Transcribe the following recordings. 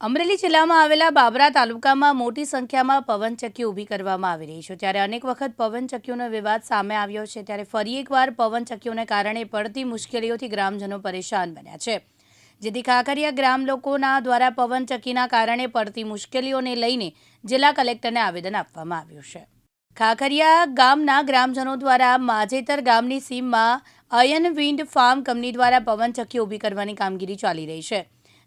અમરેલી જિલ્લામાં આવેલા બાબરા તાલુકામાં મોટી સંખ્યામાં પવનચક્કી ઊભી કરવામાં આવી રહી છે ત્યારે અનેક વખત પવનચક્કીઓનો વિવાદ સામે આવ્યો છે ત્યારે ફરી એકવાર પવનચક્કીઓને કારણે પડતી મુશ્કેલીઓથી ગ્રામજનો પરેશાન બન્યા છે જેથી ખાખરિયા ગ્રામ લોકોના દ્વારા પવનચક્કીના કારણે પડતી મુશ્કેલીઓને લઈને જિલ્લા કલેક્ટરને આવેદન આપવામાં આવ્યું છે। ખાખરિયા ગામના ગ્રામજનો દ્વારા માજેતર ગામની સીમમાં અયન વિન્ડ ફાર્મ કંપની દ્વારા પવનચક્કી ઊભી કરવાની કામગીરી ચાલી રહી છે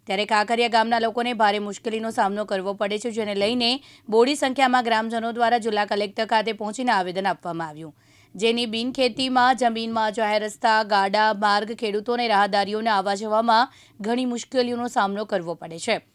ત્યારે ખાખરિયા ગામના લોકોને ભારે મુશ્કેલીનો સામનો કરવો પડે છે જેને લઈને બોડી સંખ્યામાં ગ્રામજનો દ્વારા જિલ્લા કલેક્ટર ખાતે પહોંચીને આવેદન આપવામાં આવ્યું જેની બિનખેતીમાં જમીનમાં જાહેર રસ્તા ગાડા માર્ગ ખેડૂતોને રાહદારીઓને આવવા જવામાં ઘણી મુશ્કેલીઓનો સામનો કરવો પડે છે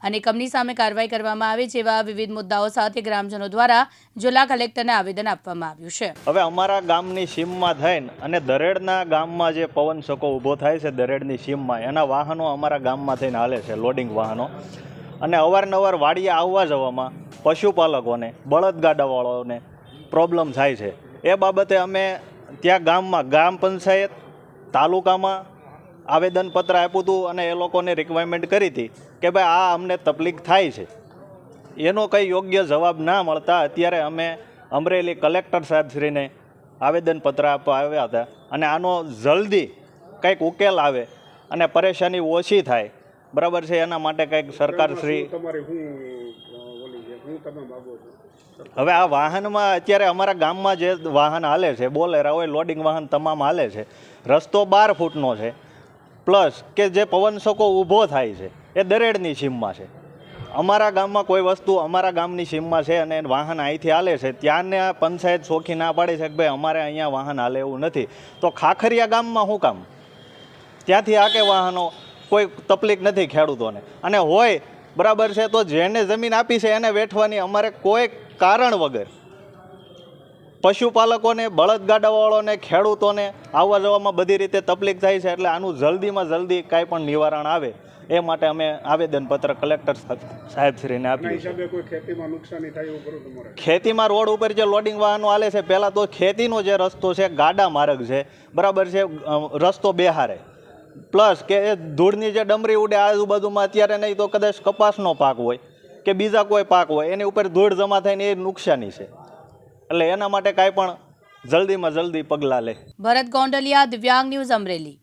અને કંપની સામે કાર્યવાહી કરવામાં આવે જેવા વિવિધ મુદ્દાઓ સાથે ગ્રામજનો દ્વારા જિલ્લા કલેક્ટરને આવેદન આપવામાં આવ્યું છે। હવે અમારા ગામની સીમમાં થઈને અને દરેડના ગામમાં જે પવન ચક્કો ઊભો થાય છે દરેડની સીમમાં એના વાહનો અમારા ગામમાં થઈને હાલે છે લોડિંગ વાહનો અને અવારનવાર વાડીએ આવવા જવામાં પશુપાલકોને બળદગાડાવાળાઓને પ્રોબ્લેમ થાય છે। એ બાબતે અમે ત્યાં ગામમાં ગ્રામ પંચાયત તાલુકામાં આવેદનપત્ર આપ્યું હતું અને એ લોકોને રિક્વાયરમેન્ટ કરી હતી કે ભાઈ આ અમને તકલીફ થાય છે એનો કંઈ યોગ્ય જવાબ ના મળતા અત્યારે અમે અમરેલી કલેક્ટર સાહેબશ્રીને આવેદનપત્ર આપવા આવ્યા હતા અને આનો જલ્દી કંઈક ઉકેલ આવે અને પરેશાની ઓછી થાય બરાબર છે એના માટે કંઈક સરકારશ્રી હવે આ વાહનમાં અત્યારે અમારા ગામમાં જે વાહન હાલે છે બોલેરા હોય લોડિંગ વાહન તમામ હાલે છે રસ્તો 12 ફૂટનો છે પ્લસ કે જે પવન ચક્કો ઊભો થાય છે એ દરેડની સીમમાં છે। અમારા ગામમાં કોઈ વસ્તુ અમારા ગામની સીમમાં છે અને વાહન અહીંથી હાલે છે ત્યાંને પંચાયત ચોખ્ખી ના પાડે છે કે ભાઈ અમારે અહીંયા વાહન હાલે એવું નથી તો ખાખરિયા ગામમાં શું કામ ત્યાંથી આકે વાહનો કોઈ તકલીફ નથી ખેડૂતોને અને હોય બરાબર છે તો જેને જમીન આપી છે એને વેઠવાની અમારે કોઈ કારણ વગર પશુપાલકોને બળદગાડાવાળાઓને ખેડૂતોને આવવા જવામાં બધી રીતે તકલીફ થાય છે એટલે આનું જલ્દીમાં જલ્દી કાંઈ પણ નિવારણ આવે એ માટે અમે આવેદનપત્ર કલેક્ટર સાહેબશ્રીને આપ્યું છે। ખેતીમાં રોડ ઉપર જે લોડિંગ વાહનો હાલે છે પહેલાં તો ખેતીનો જે રસ્તો છે ગાડા માર્ગ છે બરાબર છે રસ્તો બેહારે પ્લસ કે એ ધૂળની જે ડમરી ઉડે આજુબાજુમાં અત્યારે નહીં તો કદાચ કપાસનો પાક હોય કે બીજા કોઈ પાક હોય એની ઉપર ધૂળ જમા થઈને એ નુકસાની છે એટલે એના માટે કાંઈ પણ જલ્દીમાં જલ્દી પગલાં લે। ભરત ગોંડલિયા, દિવ્યાંગ ન્યૂઝ, અમરેલી।